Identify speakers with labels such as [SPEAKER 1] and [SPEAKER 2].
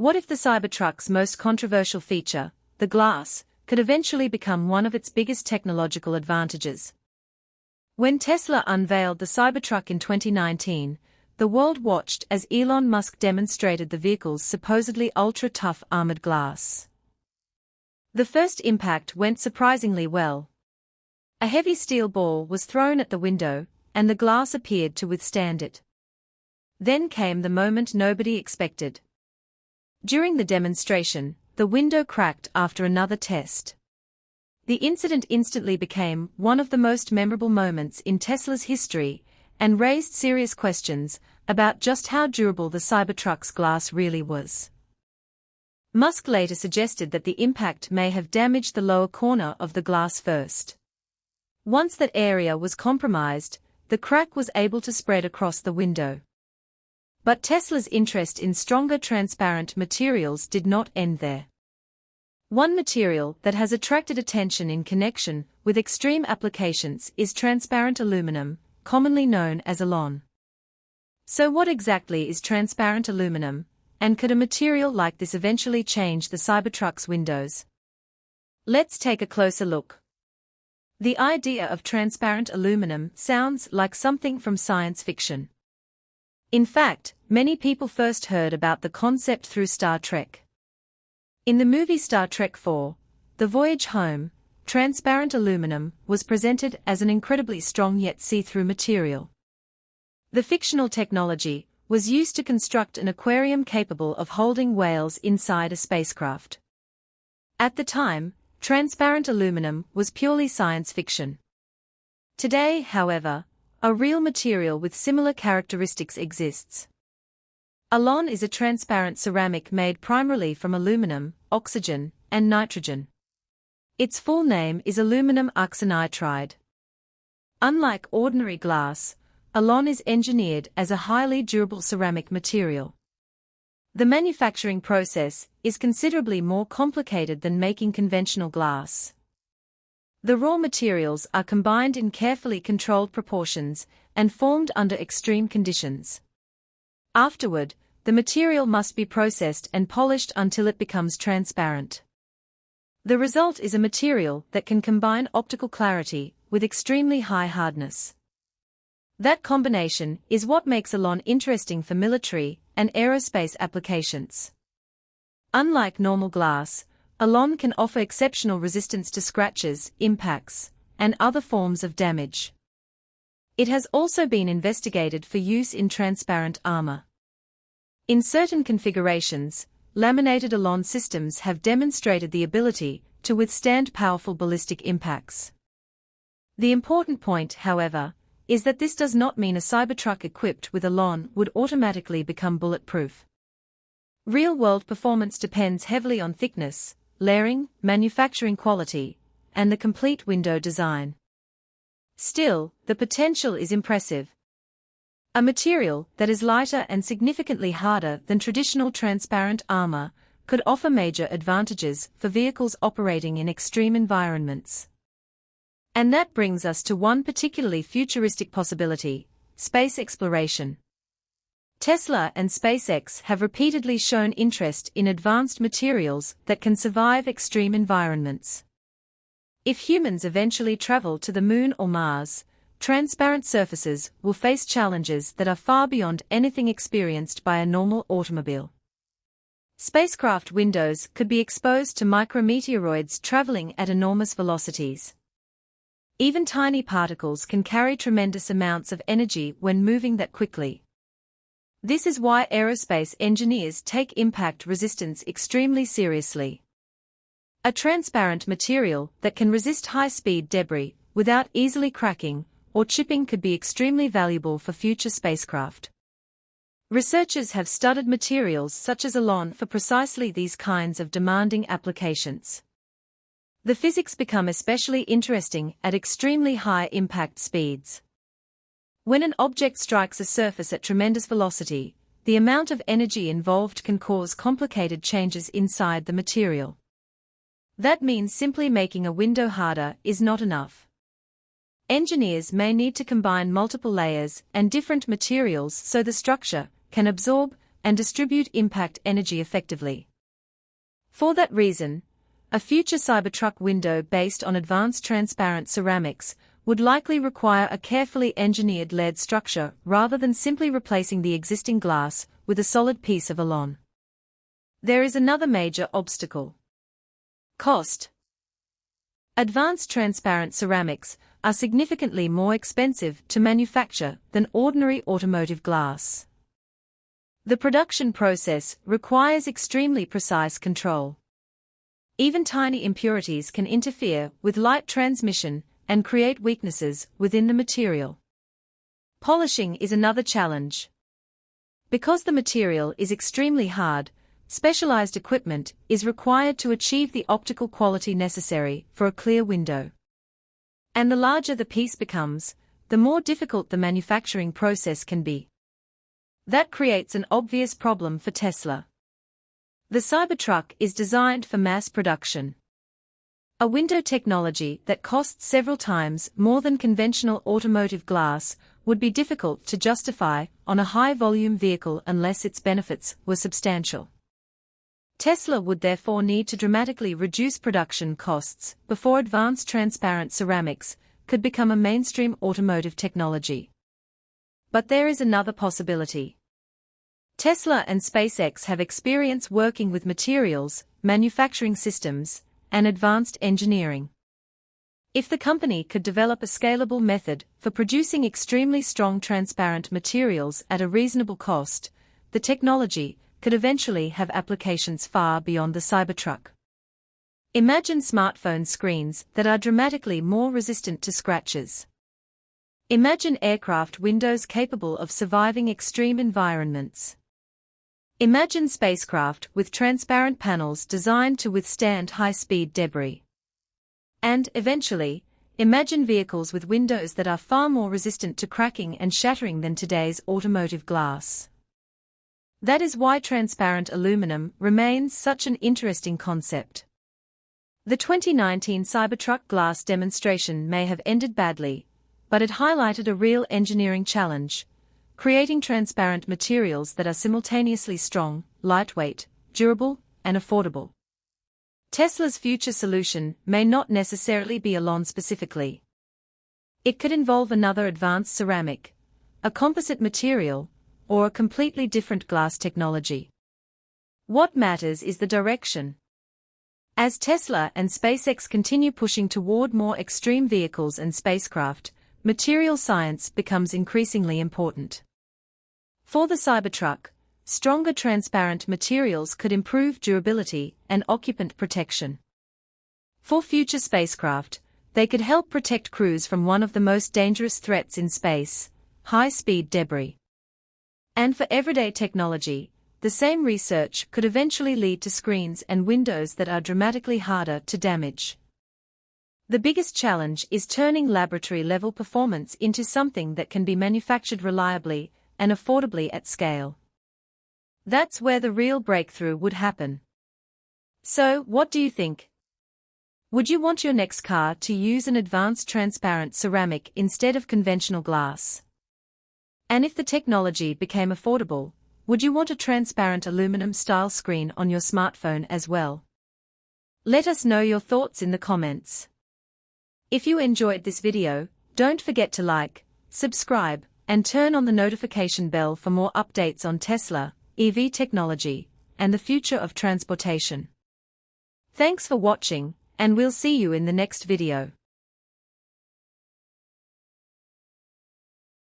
[SPEAKER 1] What if the Cybertruck's most controversial feature, the glass, could eventually become one of its biggest technological advantages? When Tesla unveiled the Cybertruck in 2019, the world watched as Elon Musk demonstrated the vehicle's supposedly ultra-tough armored glass. The first impact went surprisingly well. A heavy steel ball was thrown at the window, and the glass appeared to withstand it. Then came the moment nobody expected. During the demonstration, the window cracked after another test. The incident instantly became one of the most memorable moments in Tesla's history and raised serious questions about just how durable the Cybertruck's glass really was. Musk later suggested that the impact may have damaged the lower corner of the glass first. Once that area was compromised, the crack was able to spread across the window. But Tesla's interest in stronger transparent materials did not end there. One material that has attracted attention in connection with extreme applications is transparent aluminum, commonly known as ALON. So what exactly is transparent aluminum, and could a material like this eventually change the Cybertruck's windows? Let's take a closer look. The idea of transparent aluminum sounds like something from science fiction. In fact, many people first heard about the concept through Star Trek. In the movie Star Trek IV, The Voyage Home, transparent aluminum was presented as an incredibly strong yet see-through material. The fictional technology was used to construct an aquarium capable of holding whales inside a spacecraft. At the time, transparent aluminum was purely science fiction. Today, however, a real material with similar characteristics exists. ALON is a transparent ceramic made primarily from aluminum, oxygen, and nitrogen. Its full name is aluminum oxynitride. Unlike ordinary glass, ALON is engineered as a highly durable ceramic material. The manufacturing process is considerably more complicated than making conventional glass. The raw materials are combined in carefully controlled proportions and formed under extreme conditions. Afterward, the material must be processed and polished until it becomes transparent. The result is a material that can combine optical clarity with extremely high hardness. That combination is what makes ALON interesting for military and aerospace applications. Unlike normal glass, ALON can offer exceptional resistance to scratches, impacts, and other forms of damage. It has also been investigated for use in transparent armor. In certain configurations, laminated ALON systems have demonstrated the ability to withstand powerful ballistic impacts. The important point, however, is that this does not mean a Cybertruck equipped with ALON would automatically become bulletproof. Real-world performance depends heavily on thickness, layering, manufacturing quality, and the complete window design. Still, the potential is impressive. A material that is lighter and significantly harder than traditional transparent armor could offer major advantages for vehicles operating in extreme environments. And that brings us to one particularly futuristic possibility: space exploration. Tesla and SpaceX have repeatedly shown interest in advanced materials that can survive extreme environments. If humans eventually travel to the Moon or Mars, transparent surfaces will face challenges that are far beyond anything experienced by a normal automobile. Spacecraft windows could be exposed to micrometeoroids traveling at enormous velocities. Even tiny particles can carry tremendous amounts of energy when moving that quickly. This is why aerospace engineers take impact resistance extremely seriously. A transparent material that can resist high-speed debris without easily cracking or chipping could be extremely valuable for future spacecraft. Researchers have studied materials such as ALON for precisely these kinds of demanding applications. The physics become especially interesting at extremely high impact speeds. When an object strikes a surface at tremendous velocity, the amount of energy involved can cause complicated changes inside the material. That means simply making a window harder is not enough. Engineers may need to combine multiple layers and different materials so the structure can absorb, and distribute impact energy effectively. For that reason, a future Cybertruck window based on advanced transparent ceramics would likely require a carefully engineered lead structure rather than simply replacing the existing glass with a solid piece of alon. There is another major obstacle: cost. Advanced transparent ceramics are significantly more expensive to manufacture than ordinary automotive glass. The production process requires extremely precise control. Even tiny impurities can interfere with light transmission and create weaknesses within the material. Polishing is another challenge. Because the material is extremely hard, specialized equipment is required to achieve the optical quality necessary for a clear window. And the larger the piece becomes, the more difficult the manufacturing process can be. That creates an obvious problem for Tesla. The Cybertruck is designed for mass production. A window technology that costs several times more than conventional automotive glass would be difficult to justify on a high-volume vehicle unless its benefits were substantial. Tesla would therefore need to dramatically reduce production costs before advanced transparent ceramics could become a mainstream automotive technology. But there is another possibility. Tesla and SpaceX have experience working with materials, manufacturing systems, and advanced engineering. If the company could develop a scalable method for producing extremely strong transparent materials at a reasonable cost, the technology could eventually have applications far beyond the Cybertruck. Imagine smartphone screens that are dramatically more resistant to scratches. Imagine aircraft windows capable of surviving extreme environments. Imagine spacecraft with transparent panels designed to withstand high-speed debris. And, eventually, imagine vehicles with windows that are far more resistant to cracking and shattering than today's automotive glass. That is why transparent aluminum remains such an interesting concept. The 2019 Cybertruck glass demonstration may have ended badly, but it highlighted a real engineering challenge: creating transparent materials that are simultaneously strong, lightweight, durable, and affordable. Tesla's future solution may not necessarily be alon specifically. It could involve another advanced ceramic, a composite material, or a completely different glass technology. What matters is the direction. As Tesla and SpaceX continue pushing toward more extreme vehicles and spacecraft, material science becomes increasingly important. For the Cybertruck, stronger transparent materials could improve durability and occupant protection. For future spacecraft, they could help protect crews from one of the most dangerous threats in space: high-speed debris. And for everyday technology, the same research could eventually lead to screens and windows that are dramatically harder to damage. The biggest challenge is turning laboratory-level performance into something that can be manufactured reliably and affordably at scale. That's where the real breakthrough would happen. So, what do you think? Would you want your next car to use an advanced transparent ceramic instead of conventional glass? And if the technology became affordable, would you want a transparent aluminum-style screen on your smartphone as well? Let us know your thoughts in the comments. If you enjoyed this video, don't forget to like, subscribe, and turn on the notification bell for more updates on Tesla, EV technology, and the future of transportation. Thanks for watching, and we'll see you in the next video.